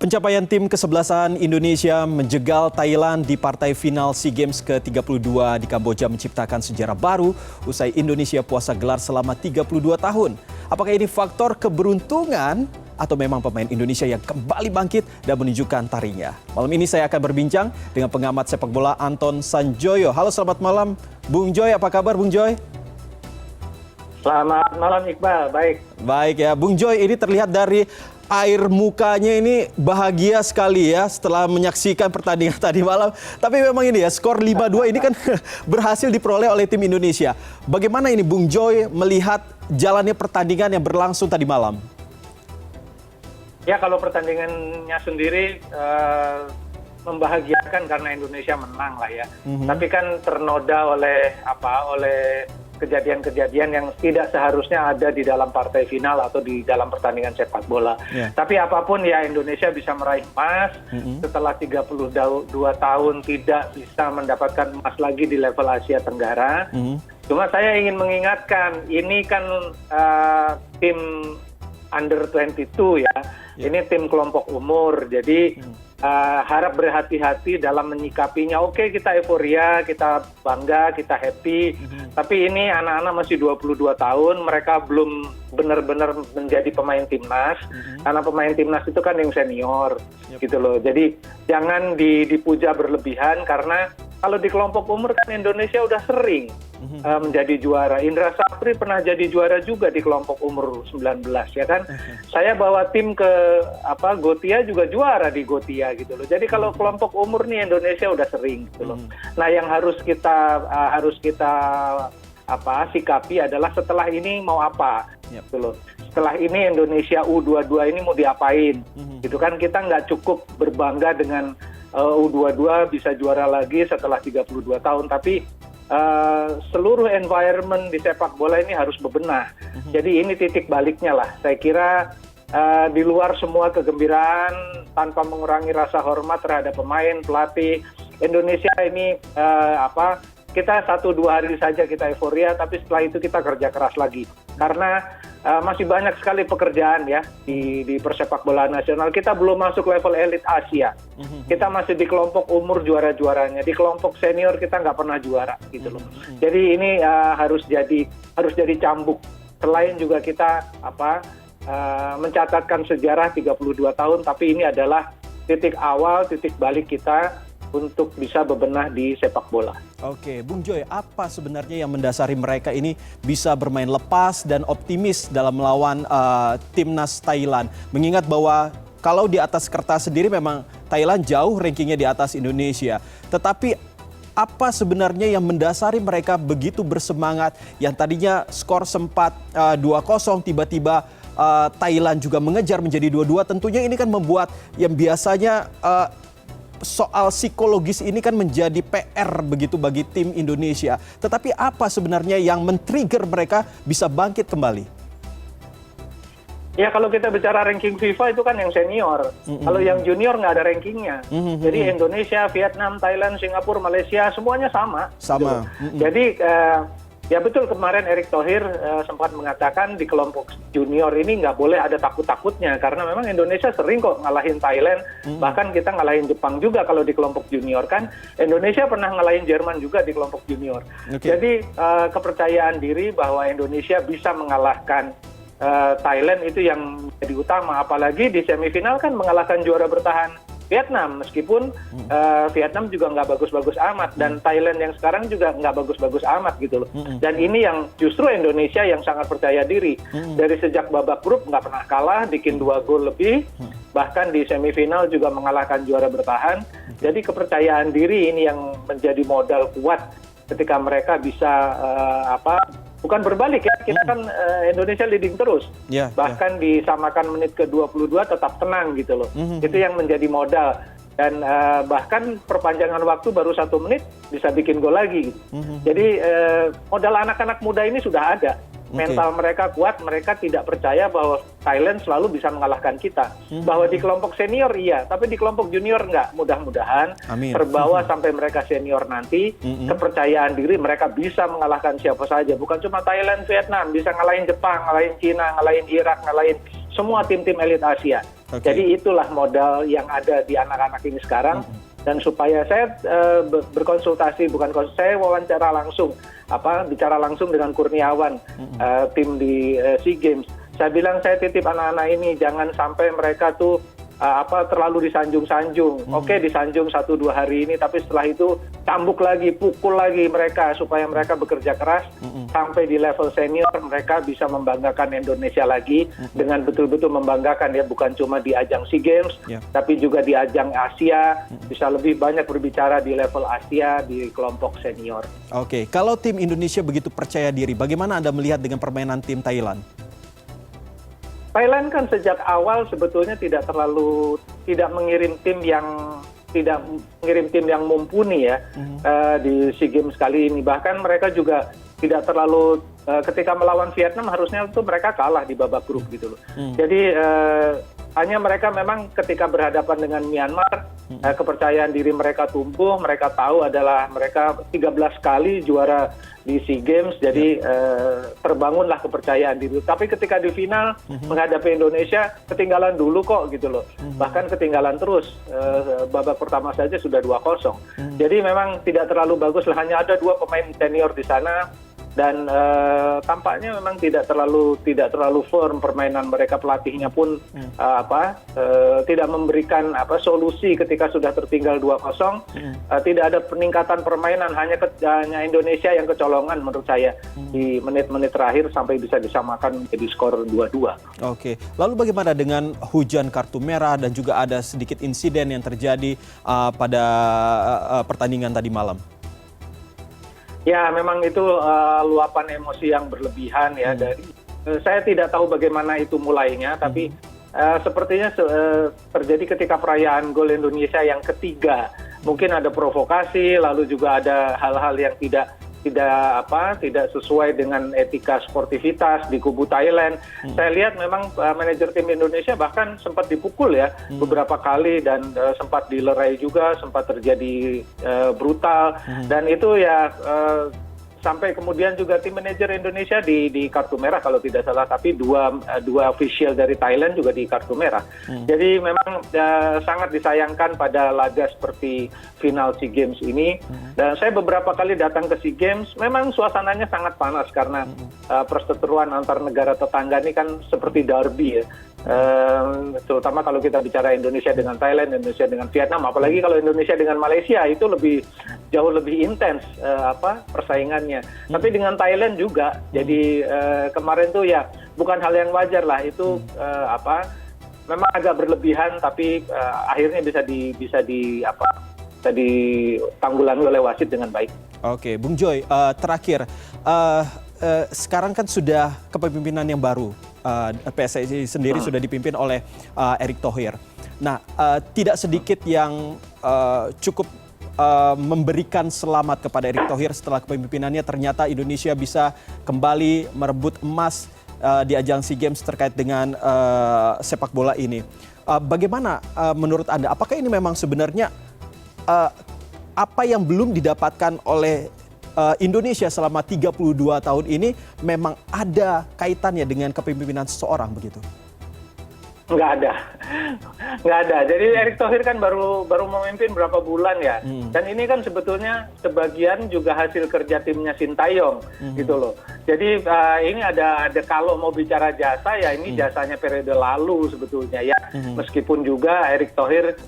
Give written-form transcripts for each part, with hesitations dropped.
Pencapaian tim kesebelasan Indonesia menjegal Thailand di partai final SEA Games ke-32 di Kamboja menciptakan sejarah baru usai Indonesia puasa gelar selama 32 tahun. Apakah ini faktor keberuntungan atau memang pemain Indonesia yang kembali bangkit dan menunjukkan tarinya? Malam ini saya akan berbincang dengan pengamat sepak bola Anton Sanjoyo. Halo, selamat malam Bung Joy, apa kabar Bung Joy? Selamat malam Iqbal, baik. Baik ya, Bung Joy, ini terlihat dari air mukanya ini bahagia sekali ya setelah menyaksikan pertandingan tadi malam. Tapi memang ini ya, skor 5-2 ini kan berhasil diperoleh oleh tim Indonesia. Bagaimana ini Bung Joy melihat jalannya pertandingan yang berlangsung tadi malam? Ya, kalau pertandingannya sendiri membahagiakan karena Indonesia menang lah ya. Tapi kan ternoda oleh kejadian-kejadian yang tidak seharusnya ada di dalam partai final atau di dalam pertandingan sepak bola. Tapi apapun ya, Indonesia bisa meraih emas setelah 32 tahun tidak bisa mendapatkan emas lagi di level Asia Tenggara. Cuma saya ingin mengingatkan, ini kan tim under 22 ya. Ini tim kelompok umur, jadi harap berhati-hati dalam menyikapinya. Oke, kita euforia, kita bangga, kita happy. Tapi ini anak-anak masih 22 tahun, mereka belum benar-benar menjadi pemain timnas. Karena pemain timnas itu kan yang senior, gitu loh. Jadi jangan dipuja berlebihan, karena kalau di kelompok umur kan Indonesia udah sering menjadi juara. Indra Sapri pernah jadi juara juga di kelompok umur 19 ya kan. Saya bawa tim ke Gotia juga juara di Gotia gitu loh. Jadi kalau kelompok umur nih Indonesia udah sering gitu loh. Nah, yang harus kita sikapi adalah setelah ini mau apa gitu loh. Setelah ini Indonesia U22 ini mau diapain gitu kan. Kita nggak cukup berbangga dengan U22 bisa juara lagi setelah 32 tahun, tapi seluruh environment di sepak bola ini harus bebenah. Jadi ini titik baliknya lah. Saya kira di luar semua kegembiraan, tanpa mengurangi rasa hormat terhadap pemain, pelatih, Indonesia ini kita 1-2 hari saja kita euforia, tapi setelah itu kita kerja keras lagi. Karena masih banyak sekali pekerjaan ya di persepak bola nasional. Kita belum masuk level elit Asia. Kita masih di kelompok umur juara-juaranya. Di kelompok senior kita nggak pernah juara gitu loh. Jadi ini harus jadi cambuk. Selain juga kita mencatatkan sejarah 32 tahun, tapi ini adalah titik awal, titik balik kita untuk bisa bebenah di sepak bola. Oke, Bung Joy, apa sebenarnya yang mendasari mereka ini bisa bermain lepas dan optimis dalam melawan timnas Thailand? Mengingat bahwa kalau di atas kertas sendiri memang Thailand jauh rankingnya di atas Indonesia. Tetapi apa sebenarnya yang mendasari mereka begitu bersemangat? Yang tadinya skor sempat 2-0, tiba-tiba Thailand juga mengejar menjadi 2-2. Tentunya ini kan membuat yang biasanya soal psikologis ini kan menjadi PR begitu bagi tim Indonesia. Tetapi apa sebenarnya yang men-trigger mereka bisa bangkit kembali? Ya, kalau kita bicara ranking FIFA itu kan yang senior. Kalau yang junior nggak ada rankingnya. Jadi Indonesia, Vietnam, Thailand, Singapura, Malaysia semuanya sama. Sama. Jadi ya betul, kemarin Erick Thohir sempat mengatakan di kelompok junior ini nggak boleh ada takut-takutnya, karena memang Indonesia sering kok ngalahin Thailand, bahkan kita ngalahin Jepang juga kalau di kelompok junior kan. Indonesia pernah ngalahin Jerman juga di kelompok junior. Jadi kepercayaan diri bahwa Indonesia bisa mengalahkan Thailand itu yang menjadi utama, apalagi di semifinal kan mengalahkan juara bertahan Vietnam, meskipun Vietnam juga nggak bagus-bagus amat, dan Thailand yang sekarang juga nggak bagus-bagus amat gitu loh. Dan ini yang justru Indonesia yang sangat percaya diri. Dari sejak babak grup nggak pernah kalah, bikin 2 gol lebih, bahkan di semifinal juga mengalahkan juara bertahan. Jadi kepercayaan diri ini yang menjadi modal kuat ketika mereka bisa bukan berbalik ya, kita kan Indonesia leading terus. Bahkan disamakan menit ke-22 tetap tenang gitu loh. Itu yang menjadi modal. Dan bahkan perpanjangan waktu baru 1 menit bisa bikin gol lagi gitu. Jadi modal anak-anak muda ini sudah ada. Mental mereka kuat, mereka tidak percaya bahwa Thailand selalu bisa mengalahkan kita. Bahwa di kelompok senior iya, tapi di kelompok junior enggak. Mudah-mudahan terbawa sampai mereka senior nanti, kepercayaan diri mereka bisa mengalahkan siapa saja. Bukan cuma Thailand, Vietnam, bisa ngalahin Jepang, ngalahin Cina, ngalahin Irak, ngalahin semua tim-tim elit Asia. Oke. Jadi itulah modal yang ada di anak-anak ini sekarang. Dan supaya saya berkonsultasi, saya wawancara langsung, bicara langsung dengan Kurniawan, tim di SEA Games. Saya bilang saya titip anak-anak ini jangan sampai mereka tuh terlalu disanjung-sanjung. Oke, disanjung 1-2 hari ini, tapi setelah itu cambuk lagi, pukul lagi mereka supaya mereka bekerja keras sampai di level senior mereka bisa membanggakan Indonesia lagi dengan betul-betul membanggakan ya, bukan cuma di ajang SEA Games, tapi juga di ajang Asia, bisa lebih banyak berbicara di level Asia di kelompok senior. Oke, kalau tim Indonesia begitu percaya diri, bagaimana Anda melihat dengan permainan tim Thailand? Thailand kan sejak awal sebetulnya tidak mengirim tim yang mumpuni ya di SEA Games kali ini. Bahkan mereka juga tidak terlalu ketika melawan Vietnam harusnya itu mereka kalah di babak grup gitu loh. Jadi hanya mereka memang ketika berhadapan dengan Myanmar kepercayaan diri mereka tumbuh, mereka tahu adalah mereka 13 kali juara di SEA Games, jadi terbangunlah kepercayaan diri. Tapi ketika di final menghadapi Indonesia ketinggalan dulu kok gitu loh. Bahkan ketinggalan terus, babak pertama saja sudah 2-0. Jadi memang tidak terlalu bagus lah, hanya ada 2 pemain senior di sana. Dan tampaknya memang tidak terlalu firm permainan mereka, pelatihnya pun tidak memberikan solusi ketika sudah tertinggal 2-0. Tidak ada peningkatan permainan, hanya Indonesia yang kecolongan menurut saya di menit-menit terakhir sampai bisa disamakan menjadi skor 2-2. Oke, lalu bagaimana dengan hujan kartu merah dan juga ada sedikit insiden yang terjadi pada pertandingan tadi malam? Ya, memang itu luapan emosi yang berlebihan ya. Dari saya tidak tahu bagaimana itu mulainya, tapi sepertinya terjadi ketika perayaan gol Indonesia yang ketiga. Mungkin ada provokasi, lalu juga ada hal-hal yang tidak sesuai dengan etika sportivitas di kubu Thailand. Saya lihat memang manajer tim Indonesia bahkan sempat dipukul ya beberapa kali dan sempat dilerai juga, sempat terjadi brutal dan itu ya sampai kemudian juga tim manajer Indonesia di kartu merah kalau tidak salah, tapi dua official dari Thailand juga di kartu merah. Jadi memang sangat disayangkan pada laga seperti final SEA Games ini. Dan saya beberapa kali datang ke SEA Games, memang suasananya sangat panas karena perseteruan antar negara tetangga ini kan seperti derby ya. Terutama kalau kita bicara Indonesia dengan Thailand, Indonesia dengan Vietnam, apalagi kalau Indonesia dengan Malaysia itu jauh lebih intens persaingannya. Tapi dengan Thailand juga, jadi kemarin tuh ya bukan hal yang wajar lah itu memang agak berlebihan, tapi akhirnya bisa ditanggulangi oleh wasit dengan baik. Oke, Bung Joy, terakhir sekarang kan sudah kepemimpinan yang baru. PSSI sendiri sudah dipimpin oleh Erick Thohir. Nah, tidak sedikit yang cukup memberikan selamat kepada Erick Thohir setelah kepemimpinannya. Ternyata Indonesia bisa kembali merebut emas di ajang SEA Games terkait dengan sepak bola ini. Bagaimana menurut Anda? Apakah ini memang sebenarnya apa yang belum didapatkan oleh Indonesia selama 32 tahun ini memang ada kaitannya dengan kepemimpinan seseorang begitu? Nggak ada. Jadi Erick Thohir kan baru memimpin berapa bulan ya. Dan ini kan sebetulnya sebagian juga hasil kerja timnya Sintayong gitu loh. Jadi ini ada kalau mau bicara jasa ya ini jasanya periode lalu sebetulnya ya. Meskipun juga Erick Thohir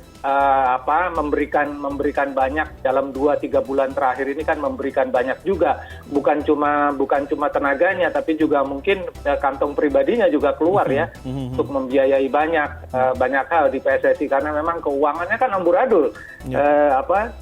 memberikan banyak dalam 2-3 bulan terakhir ini kan memberikan banyak juga, bukan cuma tenaganya tapi juga mungkin kantong pribadinya juga keluar ya untuk membiayai banyak hal di PSSI karena memang keuangannya kan amburadul.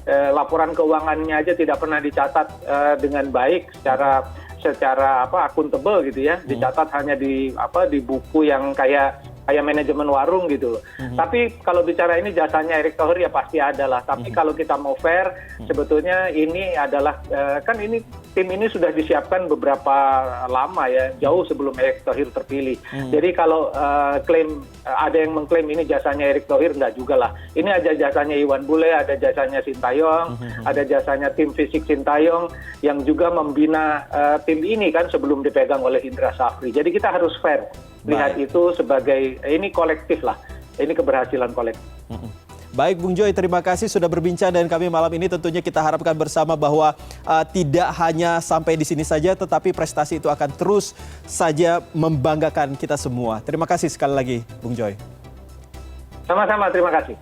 Laporan keuangannya aja tidak pernah dicatat dengan baik secara akuntabel gitu ya, dicatat hanya di buku yang kayak manajemen warung gitu. Tapi kalau bicara ini jasanya Erick Thohir ya pasti ada lah. Tapi kalau kita mau fair, sebetulnya ini adalah kan ini tim ini sudah disiapkan beberapa lama ya, jauh sebelum Erick Thohir terpilih. Jadi kalau ada yang mengklaim ini jasanya Erick Thohir, enggak juga lah. Ini ada jasanya Iwan Bule, ada jasanya Sintayong, ada jasanya tim fisik Sintayong yang juga membina tim ini kan sebelum dipegang oleh Indra Safri. Jadi kita harus fair lihat itu sebagai ini kolektif lah. ini keberhasilan kolektif. Baik Bung Joy, terima kasih sudah berbincang dengan kami malam ini. Tentunya kita harapkan bersama bahwa tidak hanya sampai di sini saja, tetapi prestasi itu akan terus saja membanggakan kita semua. Terima kasih sekali lagi Bung Joy. Sama-sama, terima kasih.